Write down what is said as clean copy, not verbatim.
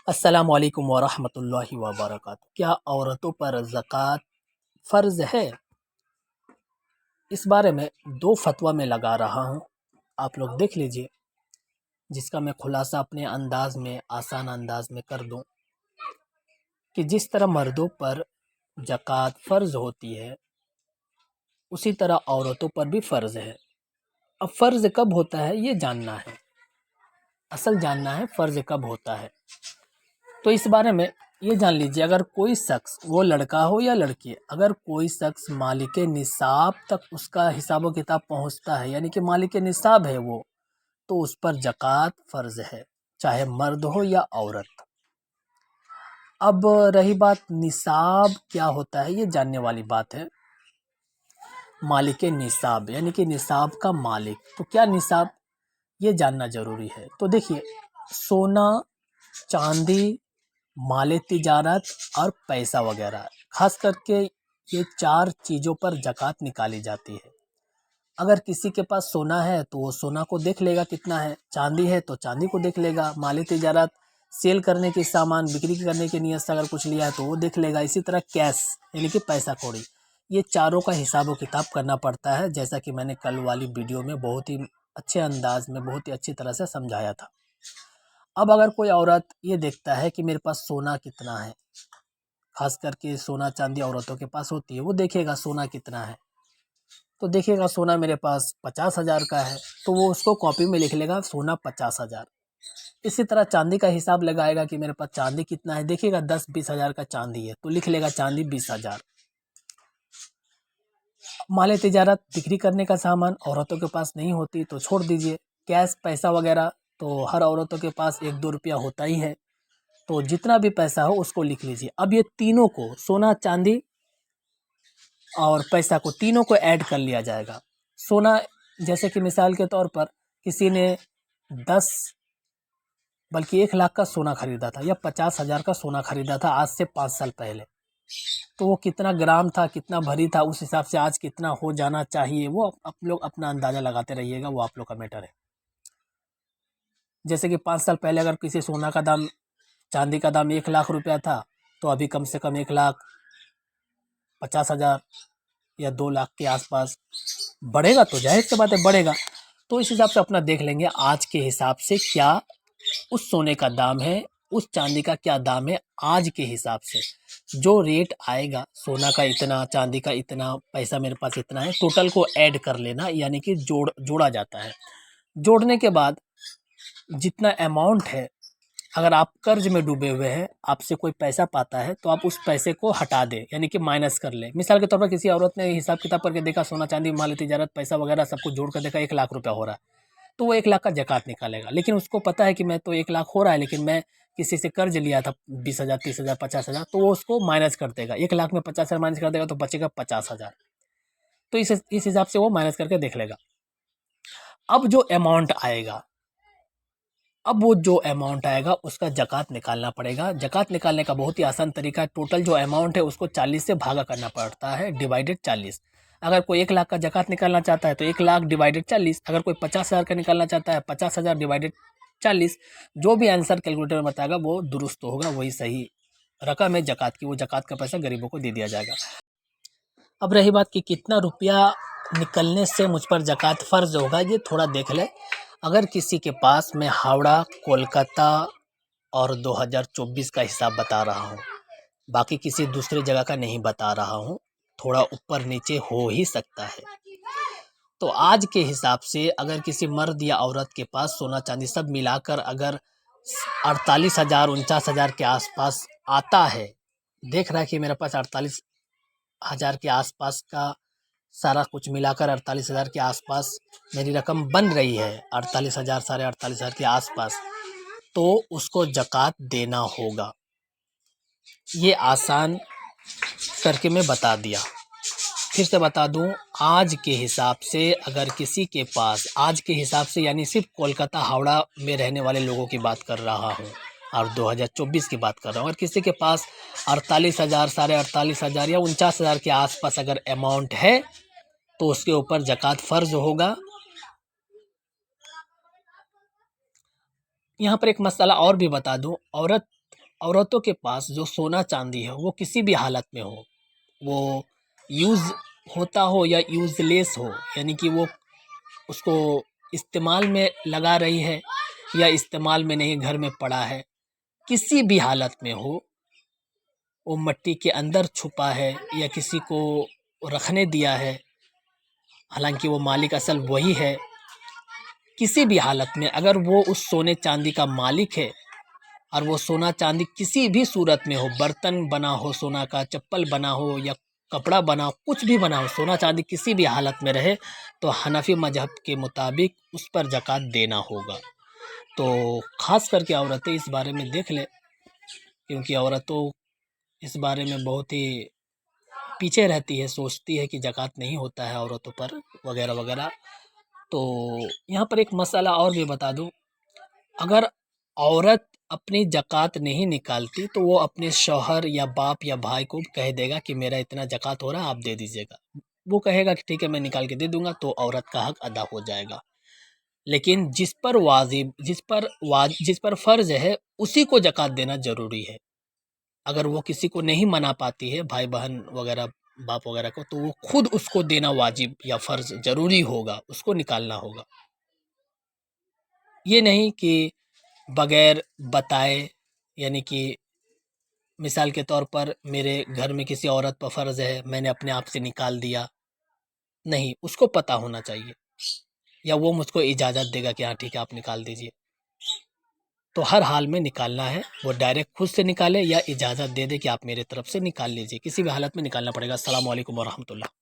अस्सलामु अलैकुम वरहमतुल्लाहि वबरकातुहू। क्या औरतों पर ज़कात फ़र्ज़ है? इस बारे में दो फतवा मैं लगा रहा हूँ, आप लोग देख लीजिए, जिसका मैं खुलासा अपने अंदाज़ में आसान अंदाज़ में कर दूँ कि जिस तरह मर्दों पर ज़कात फ़र्ज़ होती है, उसी तरह औरतों पर भी फ़र्ज़ है। अब फ़र्ज़ कब होता है ये जानना है, असल जानना है फ़र्ज़ कब होता है। तो इस बारे में ये जान लीजिए, अगर कोई शख्स, वो लड़का हो या लड़की, अगर कोई शख्स मालिक निसाब तक उसका हिसाब व किताब पहुँचता है, यानी कि मालिक निसाब है वो, तो उस पर ज़कात फ़र्ज़ है, चाहे मर्द हो या औरत। अब रही बात निसाब क्या होता है, ये जानने वाली बात है। मालिक निसाब यानी कि निसाब का मालिक, तो क्या निसाब, ये जानना ज़रूरी है। तो देखिए, सोना, चांदी, माले तिजारत और पैसा वगैरह, खास करके ये चार चीज़ों पर ज़कात निकाली जाती है। अगर किसी के पास सोना है तो वो सोना को देख लेगा कितना है, चांदी है तो चांदी को देख लेगा, माले तिजारत सेल करने की सामान बिक्री करने की नीयत से अगर कुछ लिया है तो वो देख लेगा। इसी तरह कैश यानी कि पैसा कौड़ी, ये चारों का हिसाब व किताब करना पड़ता है, जैसा कि मैंने कल वाली वीडियो में बहुत ही अच्छे अंदाज में बहुत ही अच्छी तरह से समझाया था। अब अगर कोई औरत ये देखता है कि मेरे पास सोना कितना है, खास करके सोना चांदी औरतों के पास होती है, वो देखेगा सोना कितना है, तो देखेगा सोना मेरे पास 50,000 का है, तो वो उसको कॉपी में लिख लेगा सोना 50,000। इसी तरह चांदी का हिसाब लगाएगा कि मेरे पास चांदी कितना है, देखेगा 10-20 हज़ार का चांदी है, तो लिख लेगा चांदी 20,000। माले तिजारत बिक्री करने का सामान औरतों के पास नहीं होती तो छोड़ दीजिए, कैश पैसा वगैरह तो हर औरतों के पास 1-2 रुपया होता ही है, तो जितना भी पैसा हो उसको लिख लीजिए। अब ये तीनों को, सोना चांदी और पैसा को, तीनों को ऐड कर लिया जाएगा। सोना, जैसे कि मिसाल के तौर पर किसी ने 10 बल्कि 1 लाख का सोना खरीदा था या 50,000 का सोना खरीदा था आज से 5 साल पहले, तो वो कितना ग्राम था, कितना भरी था, उस हिसाब से आज कितना हो जाना चाहिए, वो आप लोग अपना अंदाज़ा लगाते रहिएगा, वो आप लोग का मैटर है। जैसे कि 5 साल पहले अगर किसी सोना का दाम, चांदी का दाम 1 लाख रुपया था, तो अभी कम से कम 1,50,000 या 2 लाख के आसपास बढ़ेगा, तो जाहिर सी बात है बढ़ेगा। तो इस हिसाब से अपना देख लेंगे आज के हिसाब से क्या उस सोने का दाम है, उस चांदी का क्या दाम है आज के हिसाब से। जो रेट आएगा, सोना का इतना, चांदी का इतना, पैसा मेरे पास इतना है, टोटल को ऐड कर लेना, यानी कि जोड़ा जाता है। जोड़ने के बाद जितना अमाउंट है, अगर आप कर्ज में डूबे हुए हैं, आपसे कोई पैसा पाता है, तो आप उस पैसे को हटा दें, यानी कि माइनस कर लें। मिसाल के तौर पर किसी औरत ने हिसाब किताब करके देखा, सोना चांदी माल तिजारत पैसा वगैरह सब कुछ जोड़ कर देखा 1 लाख रुपया हो रहा है, तो वो 1 लाख का ज़कात निकालेगा। लेकिन उसको पता है कि मैं तो 1 लाख हो रहा है, लेकिन मैं किसी से कर्ज लिया था 20,000, 30,000, 50,000, तो वो उसको माइनस कर देगा। 1 लाख में 50,000 माइनस कर देगा तो बचेगा 50,000। तो इस हिसाब से वो माइनस करके देख लेगा। अब जो अमाउंट आएगा, अब वो जो अमाउंट आएगा उसका ज़कात निकालना पड़ेगा। ज़कात निकालने का बहुत ही आसान तरीका है, टोटल जो अमाउंट है उसको 40 से भागा करना पड़ता है, डिवाइडेड 40। अगर कोई 1 लाख का ज़कात निकालना चाहता है तो 1 लाख डिवाइडेड 40, अगर कोई 50,000 का निकालना चाहता है 50,000 डिवाइडेड 40। जो भी आंसर कैलकुलेटर में बताएगा वो दुरुस्त होगा, वही सही रकम है ज़कात की, वो ज़कात का पैसा गरीबों को दे दिया जाएगा। अब रही बात कि कितना रुपया निकलने से मुझ पर ज़कात फ़र्ज़ होगा, ये थोड़ा देख लें। अगर किसी के पास, मैं हावड़ा, कोलकाता और 2024 का हिसाब बता रहा हूँ, बाकी किसी दूसरी जगह का नहीं बता रहा हूँ, थोड़ा ऊपर नीचे हो ही सकता है। तो आज के हिसाब से अगर किसी मर्द या औरत के पास सोना चांदी सब मिलाकर अगर 48,000 49,000 के आसपास आता है, देख रहा है कि मेरे पास 48,000 के आसपास का सारा कुछ मिलाकर 48,000 के आसपास मेरी रकम बन रही है, 48,000 साढ़े 48,000 के आसपास, तो उसको ज़कात देना होगा। ये आसान करके मैं बता दिया। फिर से बता दूं, आज के हिसाब से अगर किसी के पास, आज के हिसाब से यानी सिर्फ कोलकाता हावड़ा में रहने वाले लोगों की बात कर रहा हूं और 2024 की बात कर रहा हूं, अगर किसी के पास 48,000 साढ़े 48,000 या 49,000 के आसपास अगर अमाउंट है, तो उसके ऊपर ज़कात फ़र्ज़ होगा। यहाँ पर एक मसला और भी बता दूं, औरत औरतों के पास जो सोना चांदी है वो किसी भी हालत में हो, वो यूज़ होता हो या यूज़लेस हो, यानी कि वो उसको इस्तेमाल में लगा रही है या इस्तेमाल में नहीं घर में पड़ा है, किसी भी हालत में हो, वो मिट्टी के अंदर छुपा है या किसी को रखने दिया है, हालांकि वो मालिक असल वही है, किसी भी हालत में अगर वो उस सोने चांदी का मालिक है और वो सोना चांदी किसी भी सूरत में हो, बर्तन बना हो सोना का, चप्पल बना हो या कपड़ा बना हो, कुछ भी बना हो, सोना चांदी किसी भी हालत में रहे तो हनफी मजहब के मुताबिक उस पर ज़कात देना होगा। तो ख़ास करके औरतें इस बारे में देख लें, क्योंकि औरतों इस बारे में बहुत ही पीछे रहती है, सोचती है कि ज़कात नहीं होता है औरतों पर वगैरह वगैरह। तो यहाँ पर एक मसला और भी बता दूँ, अगर औरत अपनी ज़कात नहीं निकालती तो वो अपने शौहर या बाप या भाई को कह देगा कि मेरा इतना ज़कात हो रहा है, आप दे दीजिएगा। वो कहेगा कि ठीक है मैं निकाल के दे दूँगा, तो औरत का हक अदा हो जाएगा। लेकिन जिस पर फ़र्ज़ है उसी को ज़कात देना ज़रूरी है। अगर वो किसी को नहीं मना पाती है, भाई-बहन वगैरह, बाप वगैरह को, तो वो खुद उसको देना वाजिब या फ़र्ज़ ज़रूरी होगा, उसको निकालना होगा। ये नहीं कि बगैर बताए, यानी कि मिसाल के तौर पर मेरे घर में किसी औरत पर फ़र्ज़ है, मैंने अपने आप से निकाल दिया, नहीं, उसको पता होना चाहिए या वो मुझको इजाज़त देगा कि हाँ ठीक है आप निकाल दीजिए। तो हर हाल में निकालना है, वो डायरेक्ट खुद से निकाले या इजाज़त दे दे कि आप मेरे तरफ से निकाल लीजिए, किसी भी हालत में निकालना पड़ेगा। अस्सलामु अलैकुम व रहमतुल्लाह।